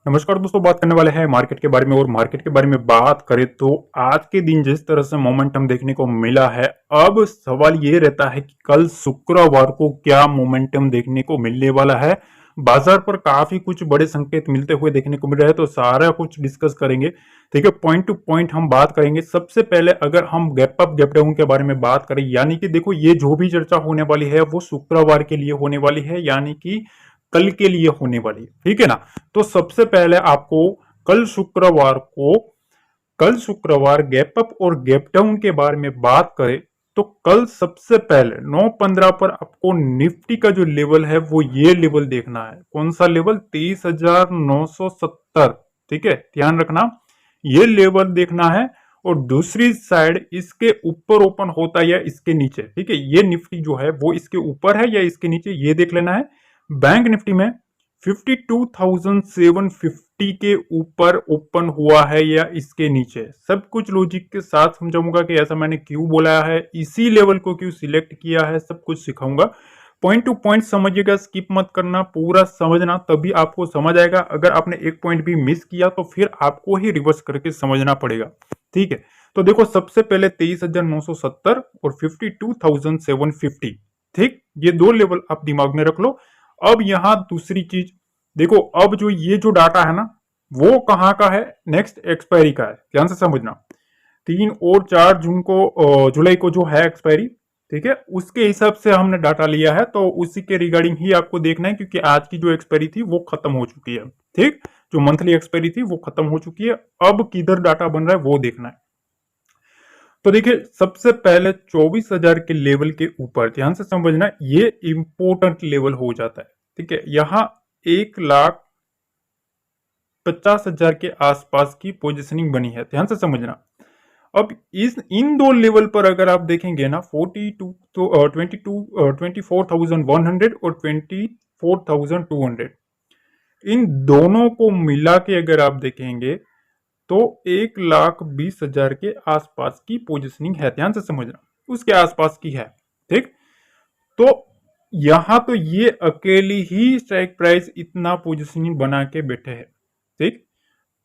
नमस्कार दोस्तों, बात करने वाले हैं मार्केट के बारे में। और मार्केट के बारे में बात करें तो आज के दिन जिस तरह से मोमेंटम देखने को मिला है, अब सवाल ये रहता है कि कल शुक्रवार को क्या मोमेंटम देखने को मिलने वाला है। बाजार पर काफी कुछ बड़े संकेत मिलते हुए देखने को मिल रहे हैं, तो सारा कुछ डिस्कस करेंगे। ठीक है, पॉइंट टू पॉइंट हम बात करेंगे। सबसे पहले अगर हम गैप अप गैप डाउन के बारे में बात करें, यानी कि देखो ये जो भी चर्चा होने वाली है वो शुक्रवार के लिए होने वाली है, यानी कि कल के लिए होने वाली है। ठीक है ना। तो सबसे पहले आपको कल शुक्रवार को कल शुक्रवार गैप अप और गैप डाउन के बारे में बात करें तो कल सबसे पहले 9:15 पर आपको निफ्टी का जो लेवल है वो ये लेवल देखना है। कौन सा लेवल? 23,970। ठीक है, ध्यान रखना, ये लेवल देखना है। और दूसरी साइड इसके ऊपर ओपन होता है या इसके नीचे। ठीक है, ये निफ्टी जो है वो इसके ऊपर है या इसके नीचे, ये देख लेना है। बैंक निफ्टी में 52,750 के ऊपर ओपन हुआ है या इसके नीचे, सब कुछ लॉजिक के साथ समझाऊंगा कि ऐसा मैंने क्यों बोला है, इसी लेवल को क्यों सिलेक्ट किया है, सब कुछ सिखाऊंगा। पॉइंट टू पॉइंट समझिएगा, स्किप मत करना, पूरा समझना, तभी आपको समझ आएगा। अगर आपने एक पॉइंट भी मिस किया तो फिर आपको ही रिवर्स करके समझना पड़ेगा। ठीक है, तो देखो सबसे पहले 23,970 और 52,750। ठीक, ये दो लेवल आप दिमाग में रख लो। अब यहां दूसरी चीज देखो, अब जो डाटा है ना, वो कहाँ का है? नेक्स्ट एक्सपायरी का है, ध्यान से समझना। 3 और 4 जून को, जुलाई को जो है एक्सपायरी, ठीक है, उसके हिसाब से हमने डाटा लिया है, तो उसी के रिगार्डिंग ही आपको देखना है, क्योंकि आज की जो एक्सपायरी थी वो खत्म हो चुकी है। ठीक, जो मंथली एक्सपायरी थी वो खत्म हो चुकी है। अब किधर डाटा बन रहा है वो देखना है। तो देखिए, सबसे पहले 24,000 के लेवल के ऊपर ध्यान से समझना, ये इंपोर्टेंट लेवल हो जाता है। ठीक है, यहां 1,50,000 के आसपास की पोजिशनिंग बनी है, ध्यान से समझना। अब इस इन दो लेवल पर अगर आप देखेंगे ना, 42 तो 24,100 और 24,200, इन दोनों को मिला के अगर आप देखेंगे तो 1,20,000 के आसपास की पोजिशनिंग है, ध्यान से समझना, उसके आसपास की है। ठीक, तो यहां तो ये अकेली ही स्ट्राइक प्राइस इतना पोजिशनिंग बना के बैठे हैं। ठीक,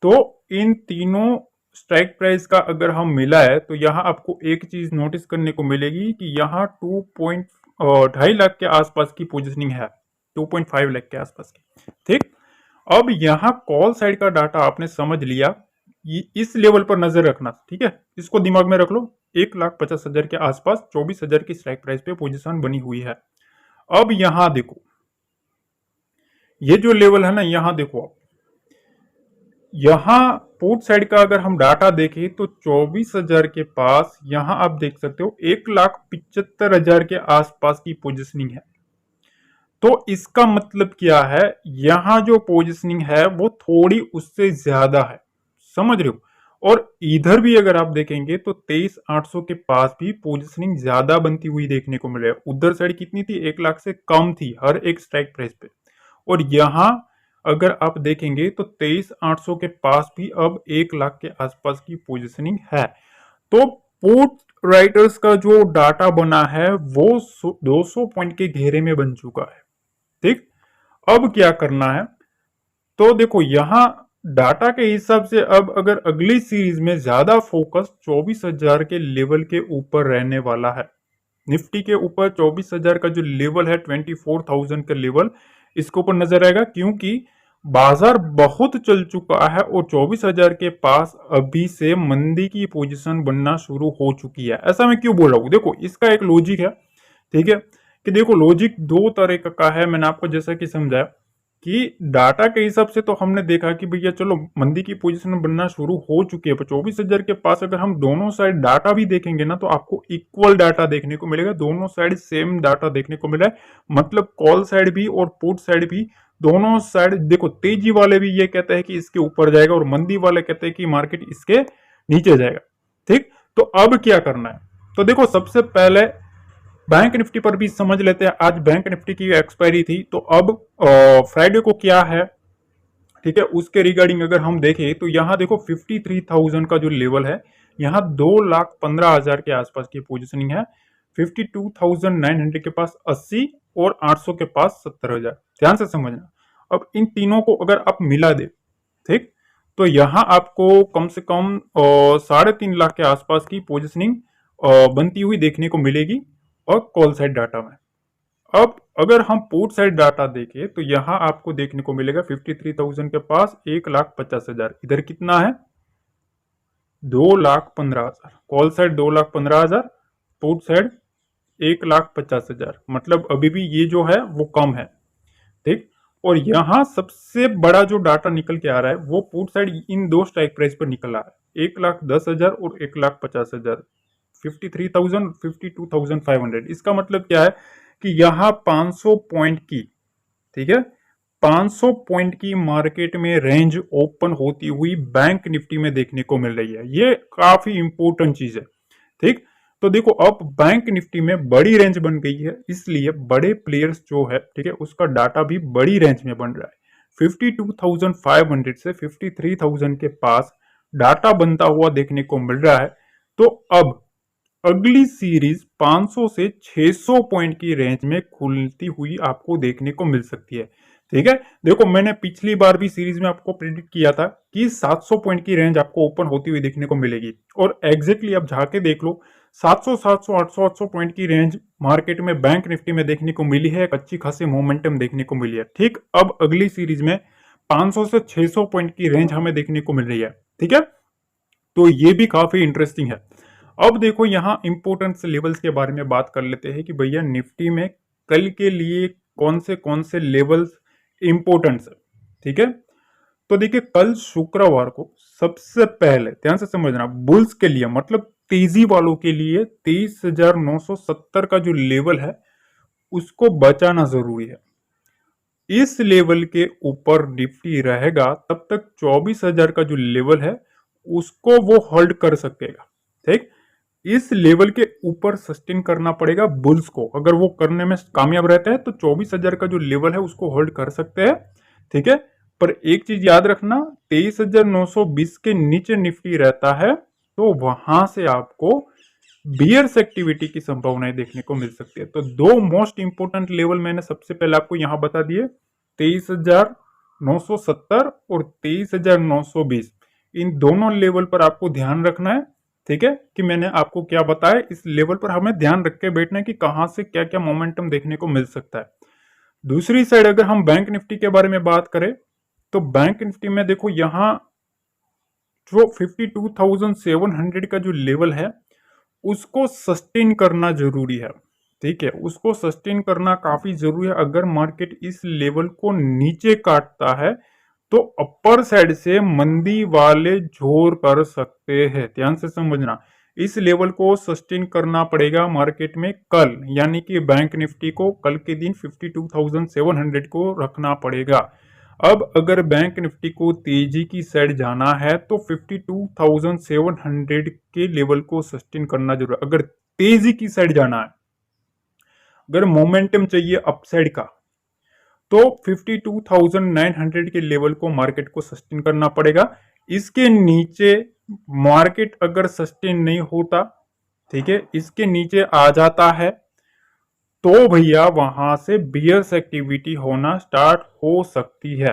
तो इन तीनों स्ट्राइक प्राइस का अगर हम मिला है तो यहां आपको एक चीज नोटिस करने को मिलेगी कि यहाँ 2.2.5 लाख के आसपास की पोजिशनिंग है, 2.5 लाख के आसपास की। ठीक, अब यहाँ कॉल साइड का डाटा आपने समझ लिया, इस लेवल पर नजर रखना। ठीक है, इसको दिमाग में रख लो। 1,50,000 के आसपास 24,000 की स्ट्राइक प्राइस पे पोजीशन बनी हुई है। अब यहां देखो, ये जो लेवल है ना, यहां देखो आप, यहां पुट साइड का अगर हम डाटा देखें तो 24,000 के पास यहां आप देख सकते हो 1,75,000 के आसपास की पोजिशनिंग है। तो इसका मतलब क्या है, यहां जो पोजिशनिंग है वो थोड़ी उससे ज्यादा है, समझ रहे हो। और इधर भी अगर आप देखेंगे तो 23,800 के पास भी पोजिशनिंग ज्यादा बनती हुई देखने को मिले। उधर साइड कितनी थी? 1 लाख से कम थी हर एक स्ट्राइक प्राइस पे। और यहां अगर आप देखेंगे तो 23,800 के पास भी अब 1 लाख के आसपास की पोजिशनिंग है। तो पुट राइटर्स का जो डाटा बना है वो 200 पॉइंट के घेरे में बन चुका है। ठीक, अब क्या करना है? तो देखो, यहां डाटा के हिसाब से अब अगर अगली सीरीज में ज्यादा फोकस 24,000 के लेवल के ऊपर रहने वाला है। निफ्टी के ऊपर 24,000 का जो लेवल है, 24,000 का लेवल, इसके ऊपर नजर आएगा, क्योंकि बाजार बहुत चल चुका है और 24,000 के पास अभी से मंदी की पोजीशन बनना शुरू हो चुकी है। ऐसा मैं क्यों बोल रहा हूं? देखो, इसका एक लॉजिक है। ठीक है, कि देखो लॉजिक दो तरह का है। मैंने आपको जैसा कि समझाया कि डाटा के हिसाब से तो हमने देखा कि भैया चलो मंदी की पोजीशन बनना शुरू हो चुकी है, पर 24,000 के पास अगर हम दोनों साइड डाटा भी देखेंगे ना, तो आपको इक्वल डाटा देखने को मिलेगा, दोनों साइड सेम डाटा देखने को मिला है। मतलब कॉल साइड भी और पुट साइड भी, दोनों साइड देखो, तेजी वाले भी ये कहते हैं कि इसके ऊपर जाएगा और मंदी वाले कहते हैं कि मार्केट इसके नीचे जाएगा। ठीक, तो अब क्या करना है? तो देखो, सबसे पहले बैंक निफ्टी पर भी समझ लेते हैं। आज बैंक निफ्टी की एक्सपायरी थी, तो अब फ्राइडे को क्या है, ठीक है, उसके रिगार्डिंग अगर हम देखें तो यहां देखो 53,000 का जो लेवल है, यहां 2,15,000 के आसपास की पोजीशनिंग है। 52,900 के पास 80 और 800 के पास 70,000, ध्यान से समझना। अब इन तीनों को अगर आप मिला दे, ठीक। तो यहाँ आपको कम से कम 3.5 लाख के आसपास की पोजिशनिंग बनती हुई देखने को मिलेगी और कॉल साइड डाटा में। अब अगर हम पुट साइड डाटा देखें तो यहाँ आपको देखने को मिलेगा 53,000 के पास 1,50,000, इधर कितना है 2,15,000, कॉल साइड 2,15,000, पुट साइड 1,50,000, मतलब अभी भी ये जो है वो कम है, ठीक। और यहाँ सबसे बड़ा जो डाटा निकल के आ रहा है वो पुट साइड इन दो स्ट्राइक प्राइस पर निकल आ रहा है, 1,10,000 और 1,50,000, 53,000, 52,500। इसका मतलब क्या है कि यहाँ 500 पॉइंट की, ठीक है, 500 पॉइंट की मार्केट में रेंज ओपन होती हुई बैंक निफ्टी में देखने को मिल रही है। ये काफी इंपॉर्टेंट चीज है, ठीक। तो देखो अब बैंक निफ्टी में बड़ी रेंज बन गई है, इसलिए बड़े प्लेयर्स जो है, ठीक है, उसका डाटा भी बड़ी रेंज में बन रहा है। 52,500 से 53,000 के पास डाटा बनता हुआ देखने को मिल रहा है। तो अब अगली सीरीज 500 से 600 पॉइंट की रेंज में खुलती हुई आपको देखने को मिल सकती है, ठीक है। देखो मैंने पिछली बार भी सीरीज में आपको प्रेडिक्ट किया था कि 700 पॉइंट की रेंज आपको ओपन होती हुई देखने को मिलेगी, और एग्जैक्टली आप जाके देख लो 700, 700, 800, 800 पॉइंट की रेंज मार्केट में बैंक निफ्टी में देखने को मिली है, एक अच्छी खासी मोमेंटम देखने को मिली है, ठीक। अब अगली सीरीज में 500 से 600 पॉइंट की रेंज हमें देखने को मिल रही है, ठीक है। तो ये भी काफी इंटरेस्टिंग है। अब देखो यहाँ इंपोर्टेंस लेवल्स के बारे में बात कर लेते हैं कि भैया निफ्टी में कल के लिए कौन से लेवल्स इंपोर्टेंट है, ठीक है। तो देखिए कल शुक्रवार को सबसे पहले ध्यान से समझना, बुल्स के लिए मतलब तेजी वालों के लिए 23,970 का जो लेवल है उसको बचाना जरूरी है। इस लेवल के ऊपर निफ्टी रहेगा तब तक 24,000 का जो लेवल है उसको वो होल्ड कर सकेगा, ठीक। इस लेवल के ऊपर सस्टेन करना पड़ेगा बुल्स को, अगर वो करने में कामयाब रहता है तो 24,000 का जो लेवल है उसको होल्ड कर सकते हैं, ठीक है। पर एक चीज याद रखना, 23,920 के नीचे निफ्टी रहता है तो वहां से आपको बियर्स एक्टिविटी की संभावनाएं देखने को मिल सकती है। तो दो मोस्ट इंपोर्टेंट लेवल मैंने सबसे पहले आपको यहां बता दिए, 23,970 और 23,920, इन दोनों लेवल पर आपको ध्यान रखना है, ठीक है। कि मैंने आपको क्या बताया, इस लेवल पर हमें ध्यान रख के बैठना है कि कहां से क्या क्या मोमेंटम देखने को मिल सकता है। दूसरी साइड अगर हम बैंक निफ्टी के बारे में बात करें तो बैंक निफ्टी में देखो यहां जो 52,700 का जो लेवल है उसको सस्टेन करना जरूरी है, ठीक है, उसको सस्टेन करना काफी जरूरी है। अगर मार्केट इस लेवल को नीचे काटता है तो अपर साइड से मंदी वाले जोर कर सकते हैं, ध्यान से समझना। इस लेवल को सस्टेन करना पड़ेगा मार्केट में कल, यानी कि बैंक निफ्टी को कल के दिन 52,700 को रखना पड़ेगा। अब अगर बैंक निफ्टी को तेजी की साइड जाना है तो 52,700 के लेवल को सस्टेन करना जरूर। अगर तेजी की साइड जाना है, अगर मोमेंटम चाहिए अपसाइड का, तो 52,900 के लेवल को मार्केट को सस्टेन करना पड़ेगा। इसके नीचे मार्केट अगर सस्टेन नहीं होता, ठीक है, इसके नीचे आ जाता है तो भैया वहां से बियर्स एक्टिविटी होना स्टार्ट हो सकती है,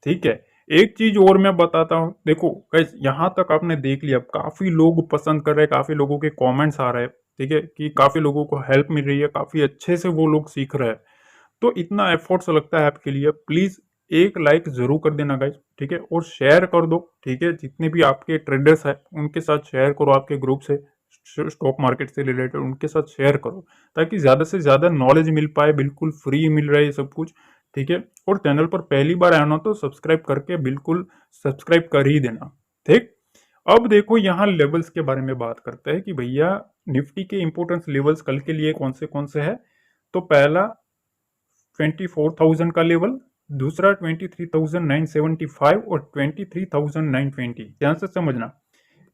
ठीक है। एक चीज और मैं बताता हूं, देखो गाइस यहां तक आपने देख लिया, काफी लोग पसंद कर रहे हैं, काफी लोगों के कमेंट्स आ रहे हैं, ठीक है, कि काफी लोगों को हेल्प मिल रही है, काफी अच्छे से वो लोग सीख रहे हैं। तो इतना एफर्ट्स लगता है आपके लिए, प्लीज एक लाइक जरूर कर देना गाइस, ठीक है, और शेयर कर दो, ठीक है, जितने भी आपके ट्रेडर्स है उनके साथ शेयर करो, आपके ग्रुप से स्टॉक मार्केट से रिलेटेड उनके साथ शेयर करो, ताकि ज्यादा से ज्यादा नॉलेज मिल पाए, बिल्कुल फ्री मिल रहा है ये सब कुछ, ठीक है। और चैनल पर पहली बार आया ना तो सब्सक्राइब करके बिल्कुल सब्सक्राइब कर ही देना, ठीक। अब देखो यहाँ लेवल्स के बारे में बात करते हैं कि भैया निफ्टी के इंपोर्टेंस लेवल्स कल के लिए कौन से है। तो पहला 24,000 का लेवल, दूसरा 23,975 और 23,920। ध्यान से समझना,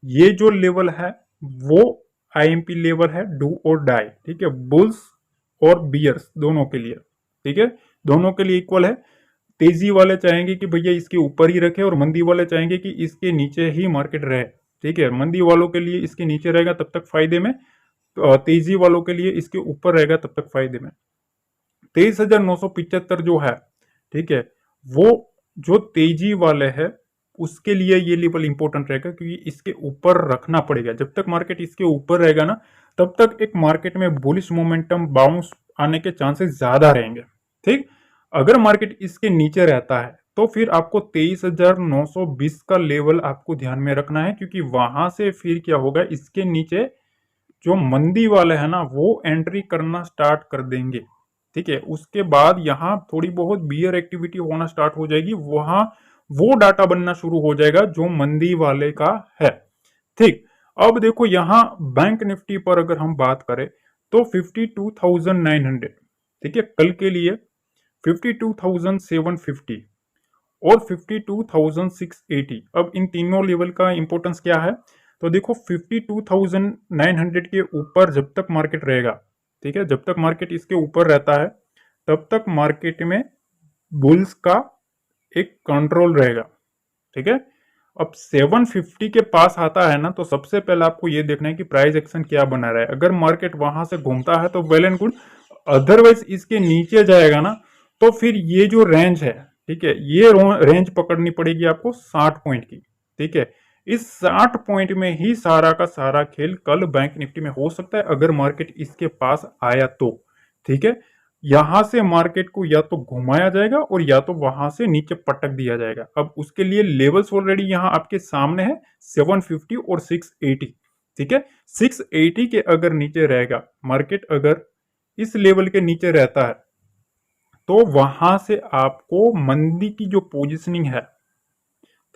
ये जो लेवल है वो आईएमपी लेवल है, डू और डाई, ठीक है, बुल्स और बियर्स दोनों के लिए, ठीक है, दोनों के लिए इक्वल है। तेजी वाले चाहेंगे कि भैया इसके ऊपर ही रखे और मंदी वाले चाहेंगे कि इसके नीचे ही मार्केट रहे, ठीक है। मंदी वालों के लिए इसके नीचे रहेगा तब तक फायदे में, तो तेजी वालों के लिए इसके ऊपर रहेगा तब तक फायदे में। 23,975 जो है, ठीक है, वो जो तेजी वाले है उसके लिए ये लेवल इंपॉर्टेंट रहेगा, क्योंकि इसके ऊपर रखना पड़ेगा। जब तक मार्केट इसके ऊपर रहेगा ना, तब तक एक मार्केट में बुलिश मोमेंटम बाउंस आने के चांसेस ज्यादा रहेंगे। ठीक, अगर मार्केट इसके नीचे रहता है तो फिर आपको 23,920 का लेवल आपको ध्यान में रखना है, क्योंकि वहां से फिर क्या होगा, इसके नीचे जो मंदी वाले हैं ना वो एंट्री करना स्टार्ट कर देंगे। ठीक है, उसके बाद यहाँ थोड़ी बहुत बियर एक्टिविटी होना स्टार्ट हो जाएगी, वहां वो डाटा बनना शुरू हो जाएगा जो मंदी वाले का है। ठीक, अब देखो यहाँ बैंक निफ्टी पर अगर हम बात करें तो 52,900, ठीक है, कल के लिए 52,750 और 52,680। अब इन तीनों लेवल का इंपॉर्टेंस क्या है, तो देखो 52,900 के ऊपर जब तक मार्केट रहेगा, ठीक है, जब तक मार्केट इसके ऊपर रहता है तब तक मार्केट में बुल्स का एक कंट्रोल रहेगा। ठीक है, अब 750 के पास आता है ना, तो सबसे पहले आपको ये देखना है कि प्राइस एक्शन क्या बना रहा है। अगर मार्केट वहां से घूमता है तो वेल एंड गुड, अदरवाइज इसके नीचे जाएगा ना तो फिर ये जो रेंज है, ठीक है, ये रेंज पकड़नी पड़ेगी आपको 60 पॉइंट की। ठीक है, इस 60 पॉइंट में ही सारा का सारा खेल कल बैंक निफ्टी में हो सकता है, अगर मार्केट इसके पास आया तो। ठीक है, यहां से मार्केट को या तो घुमाया जाएगा और या तो वहां से नीचे पटक दिया जाएगा। अब उसके लिए लेवल्स ऑलरेडी यहां आपके सामने है, 750 और 680। ठीक है, 680 के अगर नीचे रहेगा मार्केट, अगर इस लेवल के नीचे रहता है तो वहां से आपको मंदी की जो पोजिशनिंग है,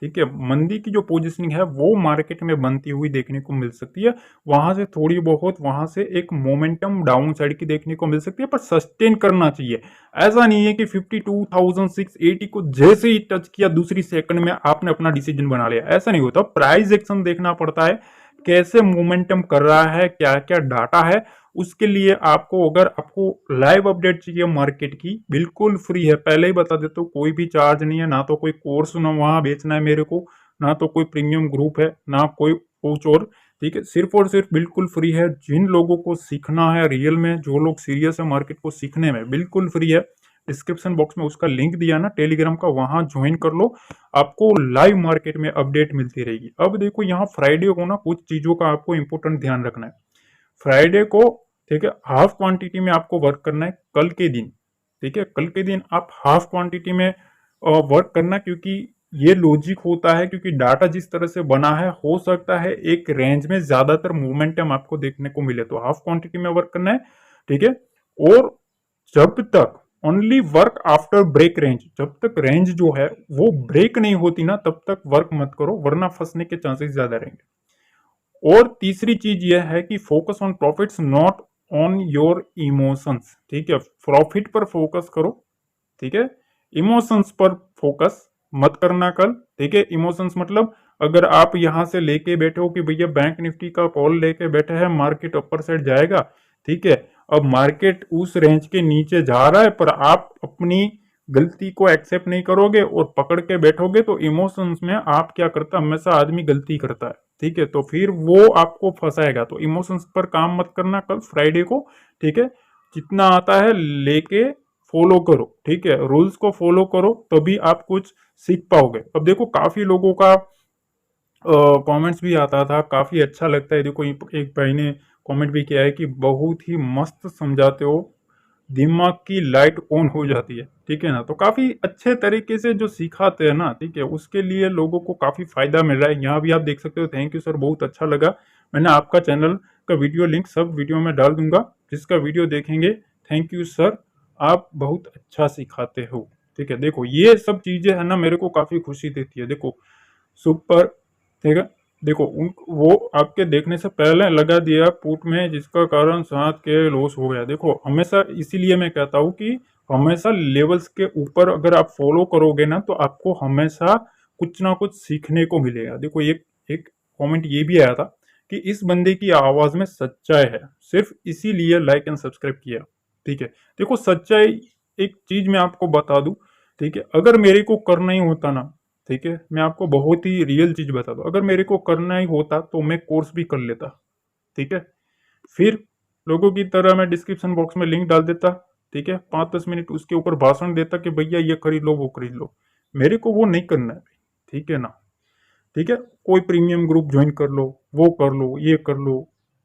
ठीक है, मंदी की जो पोजीशनिंग है वो मार्केट में बनती हुई देखने को मिल सकती है। वहां से थोड़ी बहुत वहां से एक मोमेंटम डाउन साइड की देखने को मिल सकती है, पर सस्टेन करना चाहिए। ऐसा नहीं है कि 52,680 को जैसे ही टच किया दूसरी सेकंड में आपने अपना डिसीजन बना लिया, ऐसा नहीं होता। प्राइस एक्शन देखना पड़ता है, कैसे मोमेंटम कर रहा है, क्या क्या डाटा है। उसके लिए आपको, अगर आपको लाइव अपडेट चाहिए मार्केट की, बिल्कुल फ्री है, पहले ही बता देता हूँ, कोई भी चार्ज नहीं है, ना तो कोई कोर्स ना वहां बेचना है मेरे को, ना तो कोई प्रीमियम ग्रुप है, ना कोई कुछ और। ठीक है, सिर्फ और सिर्फ बिल्कुल फ्री है। जिन लोगों को सीखना है रियल में, जो लोग सीरियस है मार्केट को सीखने में, बिल्कुल फ्री है। डिस्क्रिप्शन बॉक्स में उसका लिंक दिया ना टेलीग्राम का, वहां ज्वाइन कर लो, आपको लाइव मार्केट में अपडेट मिलती रहेगी। अब देखो यहाँ फ्राइडे को ना कुछ चीजों का आपको इंपोर्टेंट ध्यान रखना है। फ्राइडे को, ठीक है, हाफ क्वांटिटी में आपको वर्क करना है कल के दिन। ठीक है, कल के दिन आप हाफ क्वांटिटी में वर्क करना, क्योंकि ये लॉजिक होता है, क्योंकि डाटा जिस तरह से बना है हो सकता है एक रेंज में ज्यादातर मोमेंटम आपको देखने को मिले, तो हाफ क्वांटिटी में वर्क करना है। ठीक है, और जब तक only work after break range, जब तक रेंज जो है वो ब्रेक नहीं होती ना तब तक वर्क मत करो, वरना फंसने के चांसेस ज्यादा रहेंगे। और तीसरी चीज यह है कि focus on profits not on your emotions. ठीक है, प्रॉफिट पर फोकस करो, ठीक है, इमोशंस पर फोकस मत करना कल। ठीक है, इमोशंस मतलब अगर आप यहां से लेके बैठे हो कि भैया बैंक निफ्टी का कॉल लेके बैठे हैं मार्केट अपर साइड जाएगा, ठीक है, अब मार्केट उस रेंज के नीचे जा रहा है पर आप अपनी गलती को एक्सेप्ट नहीं करोगे और पकड़ के बैठोगे, तो इमोशंस में आप क्या करता, हमेशा आदमी गलती करता है। ठीक है, तो फिर वो आपको फंसाएगा, तो इमोशंस पर काम मत करना कल फ्राइडे को। ठीक है, जितना आता है लेके फॉलो करो, ठीक है, रूल्स को फॉलो करो, तभी आप कुछ सीख पाओगे। अब देखो काफी लोगों का कमेंट्स भी आता था, काफी अच्छा लगता है। देखो एक भाई ने कमेंट भी किया है कि बहुत ही मस्त समझाते हो, दिमाग की लाइट ऑन हो जाती है। ठीक है ना, तो काफी अच्छे तरीके से जो सिखाते हैं ना, ठीक है, उसके लिए लोगों को काफी फायदा मिल रहा है। यहाँ भी आप देख सकते हो, थैंक यू सर, बहुत अच्छा लगा। मैंने आपका चैनल का वीडियो लिंक सब वीडियो में डाल दूंगा, जिसका वीडियो देखेंगे। थैंक यू सर, आप बहुत अच्छा सिखाते हो। ठीक है, देखो ये सब चीजें है ना, मेरे को काफी खुशी देती है। देखो सुपर, ठीक है, देखो वो आपके देखने से पहले लगा दिया पुट में, जिसका कारण 7 के लॉस हो गया। देखो हमेशा, इसीलिए मैं कहता हूँ कि हमेशा लेवल्स के ऊपर अगर आप फॉलो करोगे ना तो आपको हमेशा कुछ ना कुछ सीखने को मिलेगा। देखो एक एक कमेंट ये भी आया था कि इस बंदे की आवाज में सच्चाई है, सिर्फ इसीलिए लाइक एंड सब्सक्राइब किया। ठीक है, देखो सच्चाई, एक चीज मैं आपको बता दूं, ठीक है, अगर मेरे को करना ही होता ना, ठीक है, मैं आपको बहुत ही रियल चीज बता दूं, अगर मेरे को करना ही होता तो मैं कोर्स भी कर लेता। ठीक है, फिर लोगों की तरह मैं डिस्क्रिप्शन बॉक्स में लिंक डाल देता। ठीक है, 5-10 मिनट उसके ऊपर भाषण देता कि भैया ये खरीद लो वो खरीद लो। मेरे को वो नहीं करना है। ठीक है ना। ठीक है, कोई प्रीमियम ग्रुप ज्वाइन कर लो, वो कर लो, ये कर लो,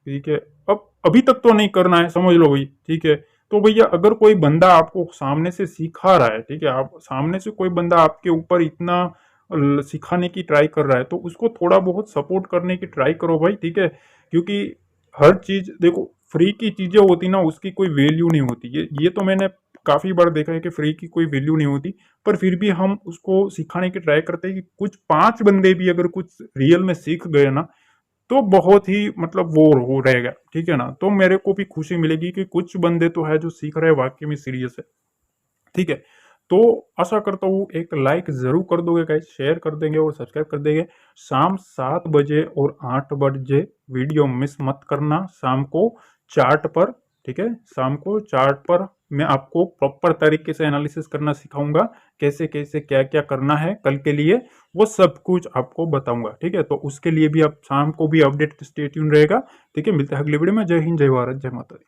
ठीक है। अब अभी तक तो नहीं करना है, समझ लो भाई, ठीक है। तो भैया अगर कोई बंदा आपको सामने से सिखा रहा है, ठीक है, आप सामने से कोई बंदा आपके ऊपर इतना सिखाने की ट्राई कर रहा है, तो उसको थोड़ा बहुत सपोर्ट करने की ट्राई करो भाई, ठीक है। क्योंकि हर चीज देखो, फ्री की चीजें होती ना, उसकी कोई वैल्यू नहीं होती। ये तो मैंने काफी बार देखा है कि फ्री की कोई वैल्यू नहीं होती, पर फिर भी हम उसको सिखाने की ट्राई करते हैं कि कुछ 5 बंदे भी अगर कुछ रियल में सीख गए ना, तो बहुत ही मतलब वो हो रहेगा, ठीक है ना। तो मेरे को भी खुशी मिलेगी कि कुछ बंदे तो है जो सीख रहे हैं, वाकई में सीरियस है, ठीक है। तो आशा करता हूँ एक लाइक जरूर कर दोगे गाइस, शेयर कर देंगे और सब्सक्राइब कर देंगे। शाम 7 बजे और 8 बजे वीडियो मिस मत करना, शाम को चार्ट पर, ठीक है। शाम को चार्ट पर मैं आपको प्रॉपर तरीके से एनालिसिस करना सिखाऊंगा, कैसे कैसे क्या क्या करना है कल के लिए, वो सब कुछ आपको बताऊंगा, ठीक है। तो उसके लिए भी आप शाम को भी अपडेट स्टे ट्यून रहेगा, ठीक है। मिलते हैं अगले वीडियो में। जय हिंद, जय भारत, जय माता दी।